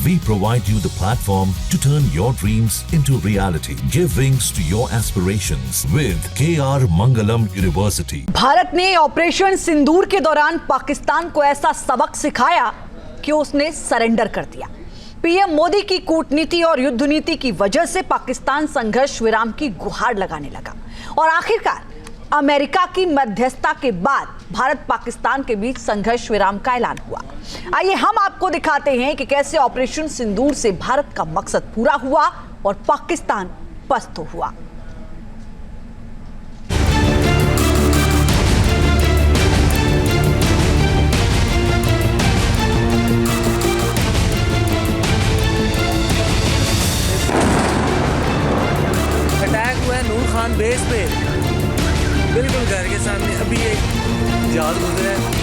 We provide you the platform to turn your dreams into reality. Give wings to your aspirations with KR Mangalam University. Bharat ने operation सिंदूर के दौरान पाकिस्तान को ऐसा सबक सिखाया कि उसने सरेंडर कर दिया। पीएम मोदी की कूटनीति और युद्ध नीति की वजह से पाकिस्तान संघर्ष विराम की गुहार लगाने लगा और आखिरकार अमेरिका की मध्यस्थता के बाद भारत पाकिस्तान के बीच संघर्ष विराम का ऐलान हुआ। आइए हम आपको दिखाते हैं कि कैसे ऑपरेशन सिंदूर से भारत का मकसद पूरा हुआ और पाकिस्तान पस्त हुआ। अटैक हुआ है नूर खान बेस पे, बिल्कुल घर के सामने। अभी एक जहाज गुजरा है।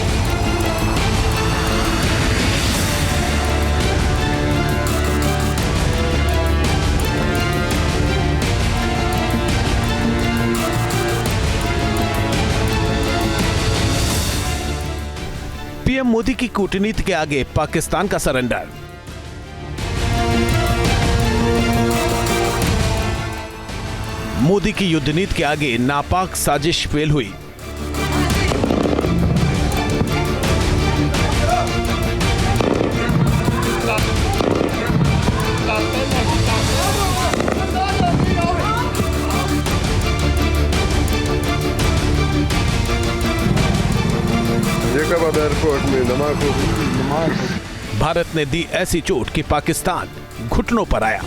पीएम मोदी की कूटनीति के आगे पाकिस्तान का सरेंडर। मोदी की युद्ध नीति के आगे नापाक साजिश फेल हुई। भारत ने दी ऐसी चोट कि पाकिस्तान घुटनों पर आया।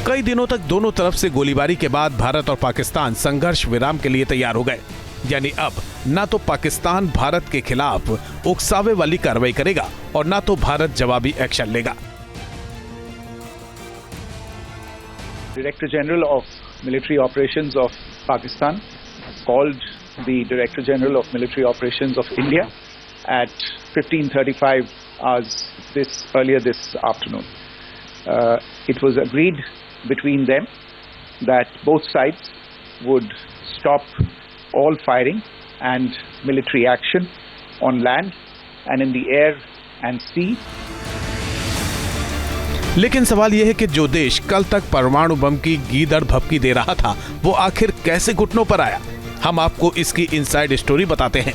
कई दिनों तक दोनों तरफ से गोलीबारी के बाद भारत और पाकिस्तान संघर्ष विराम के लिए तैयार हो गए। यानी अब ना तो पाकिस्तान भारत के खिलाफ उकसावे वाली कार्रवाई करेगा और ना तो भारत जवाबी एक्शन लेगा। Director General of Military Operations of Pakistan called the Director General of Military Operations of India at 15:35 hours earlier this afternoon. It was agreed between them that both sides would stop all firing and military action on land and in the air and sea. लेकिन सवाल यह है कि जो देश कल तक परमाणु बम की गीदड़ भभकी दे रहा था, वो आखिर कैसे घुटनों पर आया? हम आपको इसकी इनसाइड स्टोरी बताते हैं।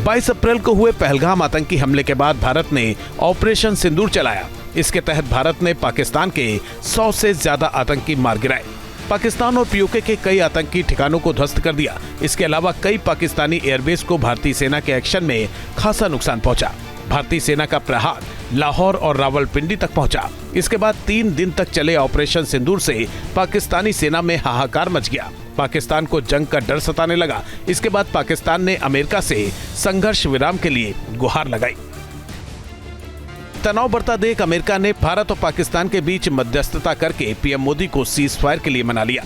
22 अप्रैल को हुए पहलगाम आतंकी हमले के बाद भारत ने ऑपरेशन सिंदूर चलाया। इसके तहत भारत ने पाकिस्तान के 100 से ज्यादा आतंकी मार गिराए। पाकिस्तान और पीओके के कई आतंकी ठिकानों को ध्वस्त कर दिया। इसके अलावा कई पाकिस्तानी एयरबेस को भारतीय सेना के एक्शन में खासा नुकसान पहुंचा। भारतीय सेना का प्रहार लाहौर और रावलपिंडी तक पहुंचा। इसके बाद 3 दिन तक चले ऑपरेशन सिंदूर से पाकिस्तानी सेना में हाहाकार मच गया। पाकिस्तान को जंग का डर सताने लगा। इसके बाद पाकिस्तान ने अमेरिका से संघर्ष विराम के लिए गुहार लगाई। तनाव बढ़ता देख अमेरिका ने भारत और पाकिस्तान के बीच मध्यस्थता करके पीएम मोदी को सीज फायर के लिए मना लिया।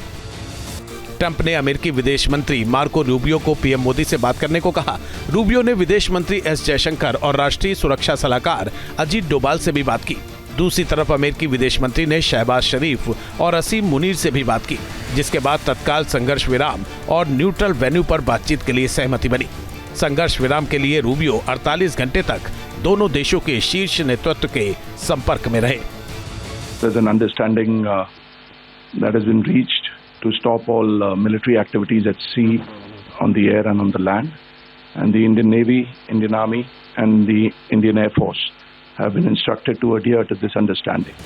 ट्रंप ने अमेरिकी विदेश मंत्री मार्को रूबियो को पीएम मोदी से बात करने को कहा। रूबियो ने विदेश मंत्री एस जयशंकर और राष्ट्रीय सुरक्षा सलाहकार अजीत डोभाल से भी बात की। दूसरी तरफ अमेरिकी विदेश मंत्री ने शहबाज शरीफ और असीम मुनीर से भी बात की, जिसके बाद तत्काल संघर्ष विराम और न्यूट्रल वेन्यू पर बातचीत के लिए सहमति बनी। संघर्ष विराम के लिए रूबियो 48 घंटे तक दोनों देशों के शीर्ष नेतृत्व के संपर्क में रहे। There's an understanding that has been reached to stop all military activities at sea, on the air and on the land, and the Indian Navy, Indian Army and the Indian Air Force have been instructed to adhere to this understanding.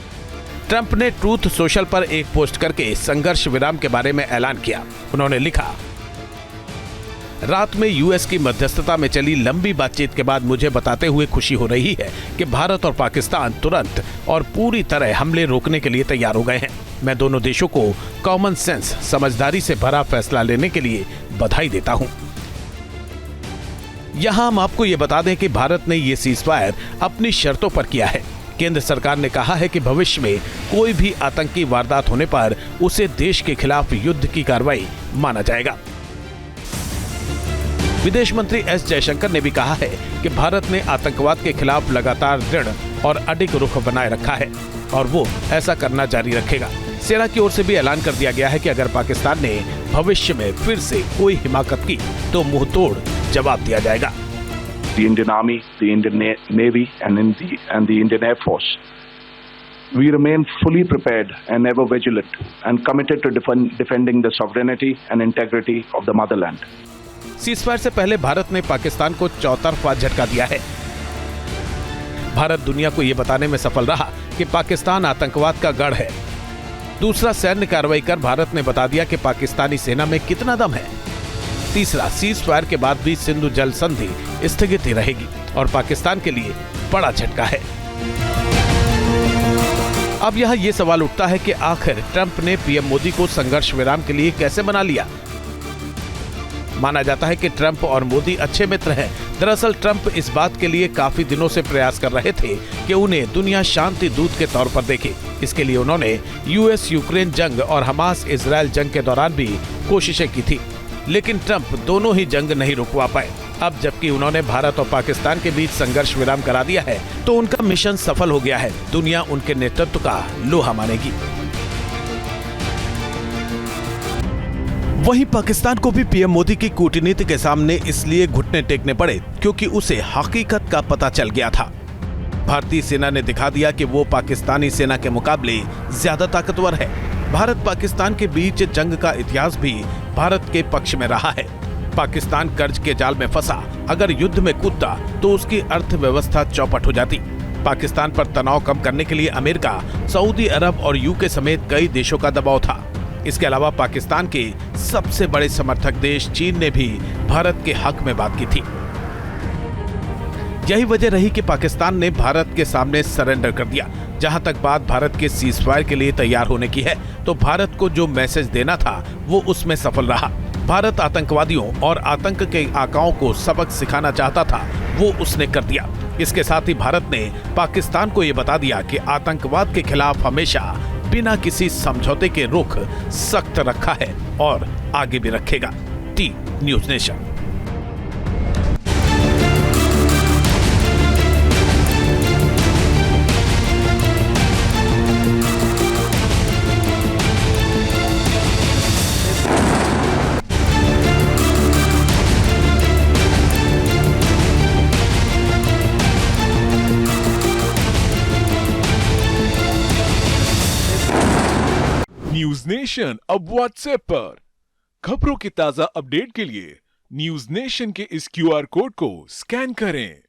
Trump ने truth social पर एक post करके संघर्ष विराम के बारे में ऐलान किया। उन्होंने लिखा, रात में यूएस की मध्यस्थता में चली लंबी बातचीत के बाद मुझे बताते हुए खुशी हो रही है कि भारत और पाकिस्तान तुरंत और पूरी तरह हमले रोकने के लिए तैयार हो गए हैं। मैं दोनों देशों को कॉमन सेंस, समझदारी से भरा फैसला लेने के लिए बधाई देता हूं। यहां हम आपको ये बता दें कि भारत ने ये सीज फायर अपनी शर्तों पर किया है। केंद्र सरकार ने कहा है कि भविष्य में कोई भी आतंकी वारदात होने पर उसे देश के खिलाफ युद्ध की कार्रवाई माना जाएगा। विदेश मंत्री एस जयशंकर ने भी कहा है कि भारत ने आतंकवाद के खिलाफ लगातार दृढ़ और अडिग रुख बनाए रखा है और वो ऐसा करना जारी रखेगा। सेना की ओर से भी ऐलान कर दिया गया है कि अगर पाकिस्तान ने भविष्य में फिर से कोई हिमाकत की तो मुंहतोड़ जवाब दिया जाएगा। The Indian Army, the Indian Navy, and the Indian Air Force, we remain fully prepared and ever vigilant and committed to defending the sovereignty and integrity of the motherland. Ceasefire से पहले भारत ने पाकिस्तान को चौतरफा झटका दिया है। भारत दुनिया को ये बताने में सफल रहा कि पाकिस्तान आतंकवाद का गढ़ है। दूसरा, सैन्य कार्रवाई कर भारत ने बता दिया कि पाकिस्तानी सेना में कितना दम है। तीसरा, सीज़फायर के बाद भी सिंधु जल संधि स्थगित ही रहेगी और पाकिस्तान के लिए बड़ा झटका है। अब यहाँ ये सवाल उठता है कि आखिर ट्रंप ने पीएम मोदी को संघर्ष विराम के लिए कैसे मना लिया। माना जाता है कि ट्रंप और मोदी अच्छे मित्र हैं। दरअसल ट्रंप इस बात के लिए काफी दिनों से प्रयास कर रहे थे कि उन्हें दुनिया शांति दूत के तौर पर देखे। इसके लिए उन्होंने यूएस यूक्रेन जंग और हमास इजरायल जंग के दौरान भी कोशिशें की थी, लेकिन ट्रंप दोनों ही जंग नहीं रुकवा पाए। अब जबकि उन्होंने भारत और पाकिस्तान के बीच संघर्ष विराम करा दिया है तो उनका मिशन सफल हो गया है। दुनिया उनके नेतृत्व का लोहा मानेगी। वहीं पाकिस्तान को भी पीएम मोदी की कूटनीति के सामने इसलिए घुटने टेकने पड़े क्योंकि उसे हकीकत का पता चल गया था। भारतीय सेना ने दिखा दिया कि वो पाकिस्तानी सेना के मुकाबले ज्यादा ताकतवर है। भारत पाकिस्तान के बीच जंग का इतिहास भी भारत के पक्ष में रहा है। पाकिस्तान कर्ज के जाल में फंसा, अगर युद्ध में कूदता तो उसकी अर्थव्यवस्था चौपट हो जाती। पाकिस्तान पर तनाव कम करने के लिए अमेरिका, सऊदी अरब और यूके समेत कई देशों का दबाव था। इसके अलावा पाकिस्तान के सबसे बड़े समर्थक देश चीन ने भी भारत के हक में बात की थी। यही वजह रही कि पाकिस्तान ने भारत के सामने सरेंडर कर दिया। जहां तक बात भारत के सीज़फायर के लिए तैयार होने की है तो भारत को जो मैसेज देना था वो उसमें सफल रहा। भारत आतंकवादियों और आतंक के आकाओं को सबक सिखाना चाहता था, वो उसने कर दिया। इसके साथ ही भारत ने पाकिस्तान को ये बता दिया कि आतंकवाद के खिलाफ हमेशा बिना किसी समझौते के रुख सख्त रखा है और आगे भी रखेगा। T news nation. News nation अब व्हाट्सएप पर खबरों की ताजा अपडेट के लिए न्यूज नेशन के इस क्यूआर कोड को स्कैन करें।